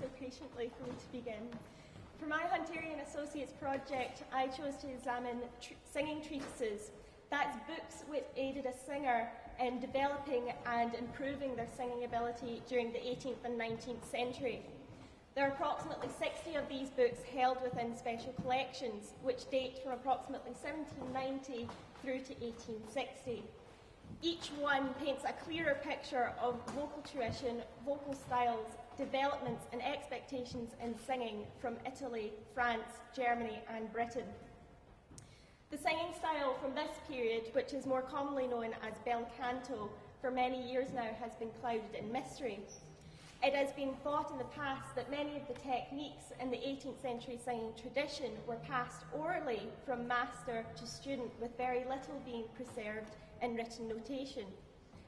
so patiently for me to begin. For my Hunterian Associates project, I chose to examine singing treatises. That's books which aided a singer in developing and improving their singing ability during the 18th and 19th century. There are approximately 60 of these books held within special collections, which date from approximately 1790 through to 1860. Each one paints a clearer picture of vocal tuition, vocal styles, developments and expectations in singing from Italy, France, Germany and Britain. The singing style from this period, which is more commonly known as bel canto, for many years now has been clouded in mystery. It has been thought in the past that many of the techniques in the 18th century singing tradition were passed orally from master to student, with very little being preserved in written notation.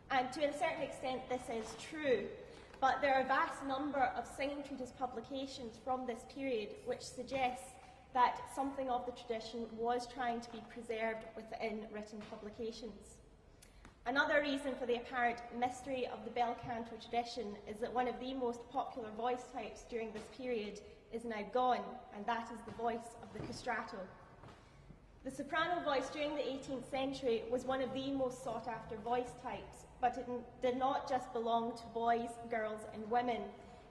And to a certain extent this is true, but there are a vast number of singing treatise publications from this period which suggests that something of the tradition was trying to be preserved within written publications. Another reason for the apparent mystery of the bel canto tradition is that one of the most popular voice types during this period is now gone, and that is the voice of the castrato. The soprano voice during the 18th century was one of the most sought after voice types, but it did not just belong to boys, girls and women.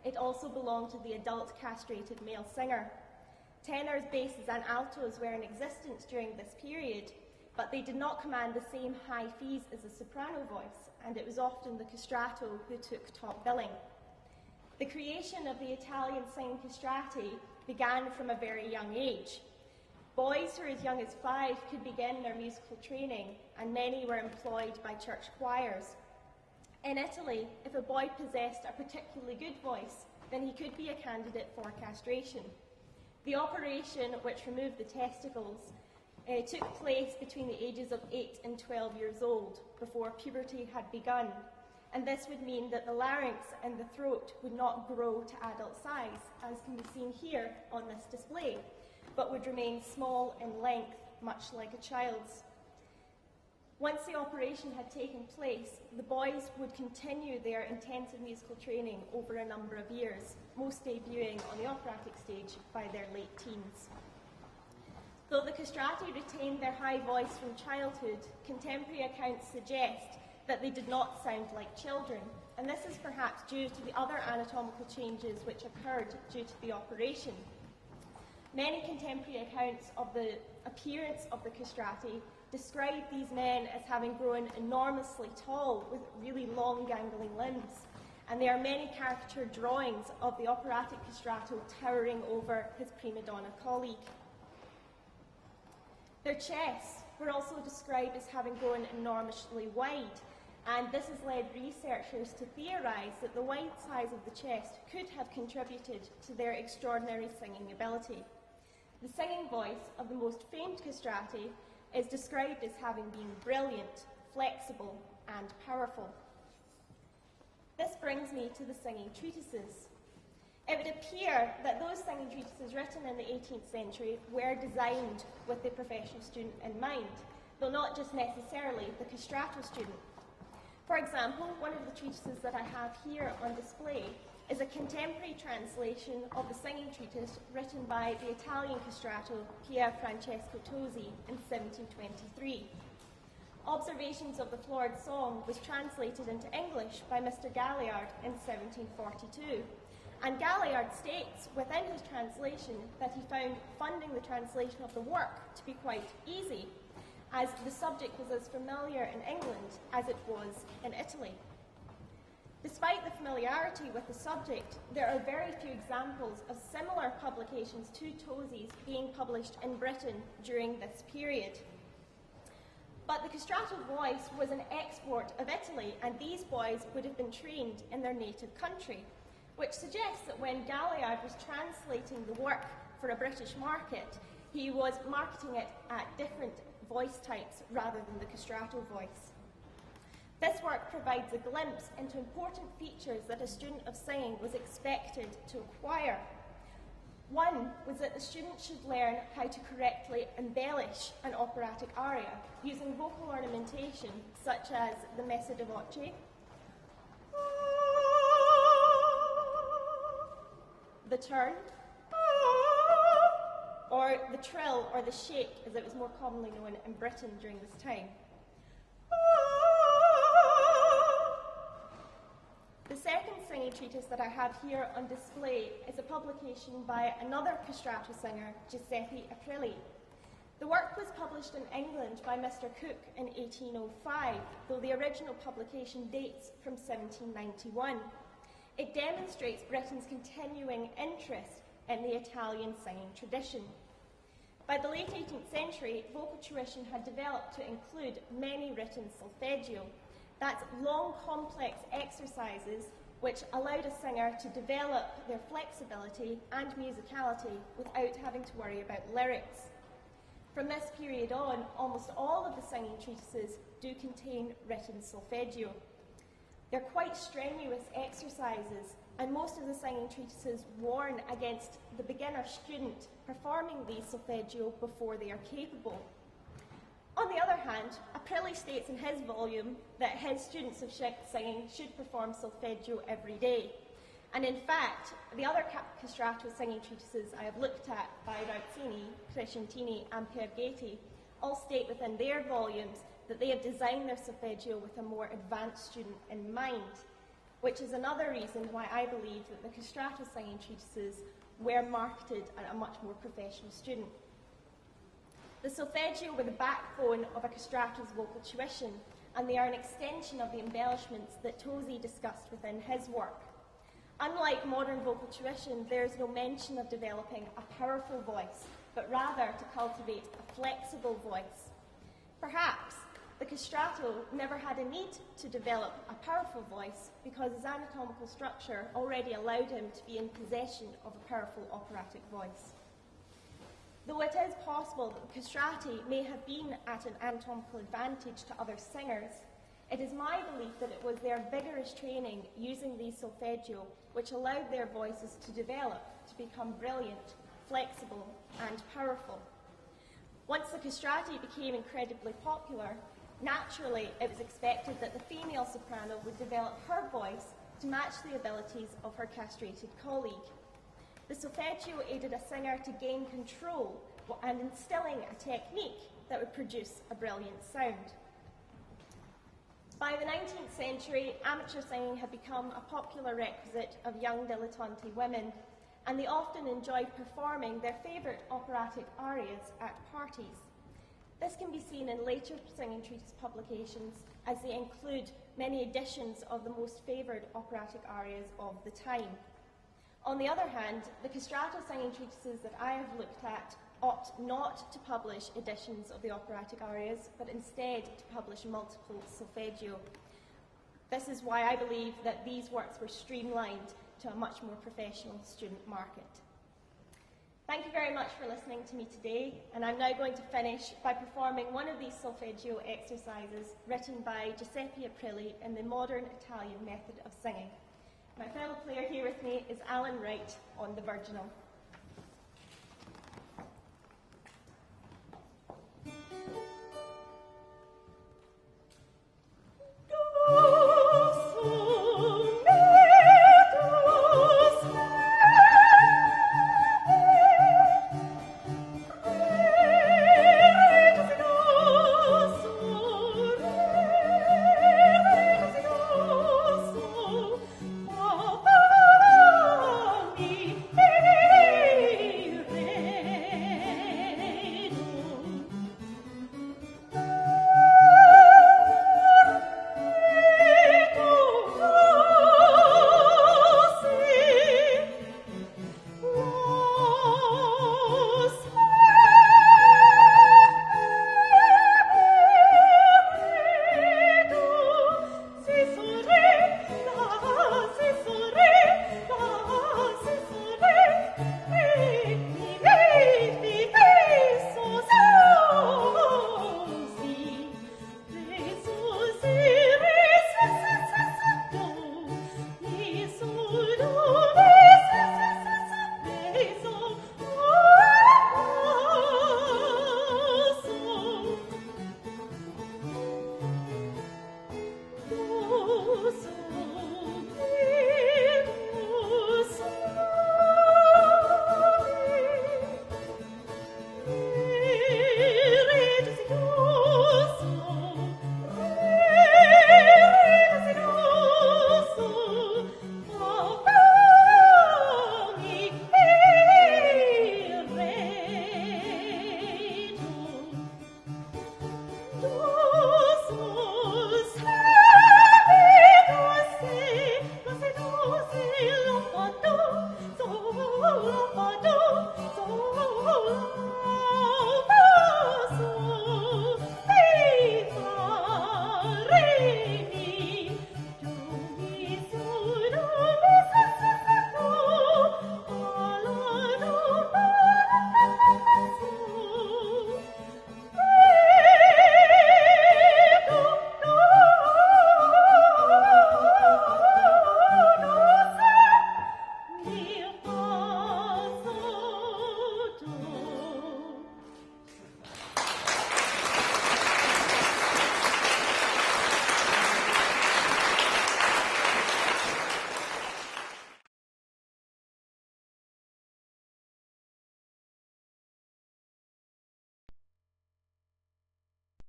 It also belonged to the adult castrated male singer. Tenors, basses and altos were in existence during this period, but they did not command the same high fees as the soprano voice, and it was often the castrato who took top billing. The creation of the Italian singing castrati began from a very young age. Boys who were as young as 5 could begin their musical training, and many were employed by church choirs. In Italy, if a boy possessed a particularly good voice, then he could be a candidate for castration. The operation, which removed the testicles, took place between the ages of 8 and 12 years old, before puberty had begun, and this would mean that the larynx and the throat would not grow to adult size, as can be seen here on this display, but would remain small in length, much like a child's. Once the operation had taken place, the boys would continue their intensive musical training over a number of years, most debuting on the operatic stage by their late teens. Though the castrati retained their high voice from childhood, contemporary accounts suggest that they did not sound like children, and this is perhaps due to the other anatomical changes which occurred due to the operation. Many contemporary accounts of the appearance of the castrati describe these men as having grown enormously tall with really long gangling limbs, and there are many caricature drawings of the operatic castrato towering over his prima donna colleague. Their chests were also described as having grown enormously wide, and this has led researchers to theorise that the wide size of the chest could have contributed to their extraordinary singing ability. The singing voice of the most famed castrati is described as having been brilliant, flexible and powerful. This brings me to the singing treatises. It would appear that those singing treatises written in the 18th century were designed with the professional student in mind, though not just necessarily the castrato student. For example, one of the treatises that I have here on display is a contemporary translation of the singing treatise written by the Italian castrato Pier Francesco Tosi in 1723. Observations of the Florid Song was translated into English by Mr. Galliard in 1742. And Galliard states within his translation that he found funding the translation of the work to be quite easy, as the subject was as familiar in England as it was in Italy. Despite the familiarity with the subject, there are very few examples of similar publications to Tosi's being published in Britain during this period. But the castrato voice was an export of Italy, and these boys would have been trained in their native country, which suggests that when Galliard was translating the work for a British market, he was marketing it at different voice types rather than the castrato voice. This work provides a glimpse into important features that a student of singing was expected to acquire. One was that the student should learn how to correctly embellish an operatic aria using vocal ornamentation such as the messa di voce, the turn, or the trill, or the shake, as it was more commonly known in Britain during this time. The second singing treatise that I have here on display is a publication by another castrato singer, Giuseppe Aprilli. The work was published in England by Mr. Cook in 1805, though the original publication dates from 1791. It demonstrates Britain's continuing interest in the Italian singing tradition. By the late 18th century, vocal tuition had developed to include many written solfeggio. That's long, complex exercises which allowed a singer to develop their flexibility and musicality without having to worry about lyrics. From this period on, almost all of the singing treatises do contain written solfeggio. They're quite strenuous exercises, and most of the singing treatises warn against the beginner student performing these solfeggio before they are capable. On the other hand, Aprilli states in his volume that his students of singing should perform solfeggio every day. And in fact, the other castrato singing treatises I have looked at by Rauzzini, Crescentini and Perghetti all state within their volumes that they have designed their solfeggio with a more advanced student in mind, which is another reason why I believe that the castrato singing treatises were marketed at a much more professional student. The solfeggio were the backbone of a castrato's vocal tuition, and they are an extension of the embellishments that Tosi discussed within his work. Unlike modern vocal tuition, there is no mention of developing a powerful voice, but rather to cultivate a flexible voice. Perhaps the castrato never had a need to develop a powerful voice because his anatomical structure already allowed him to be in possession of a powerful operatic voice. Though it is possible that the castrati may have been at an anatomical advantage to other singers, it is my belief that it was their vigorous training using these solfeggio which allowed their voices to develop, to become brilliant, flexible, and powerful. Once the castrati became incredibly popular, naturally it was expected that the female soprano would develop her voice to match the abilities of her castrated colleague. The solfeggio aided a singer to gain control and instilling a technique that would produce a brilliant sound. By the 19th century, amateur singing had become a popular requisite of young dilettante women, and they often enjoyed performing their favourite operatic arias at parties. This can be seen in later singing treatise publications, as they include many editions of the most favoured operatic arias of the time. On the other hand, the castrato singing treatises that I have looked at opt not to publish editions of the operatic arias, but instead to publish multiple solfeggio. This is why I believe that these works were streamlined to a much more professional student market. Thank you very much for listening to me today, and I'm now going to finish by performing one of these solfeggio exercises written by Giuseppe Aprilli in the modern Italian method of singing. My fellow player here with me is Alan Wright on the virginal.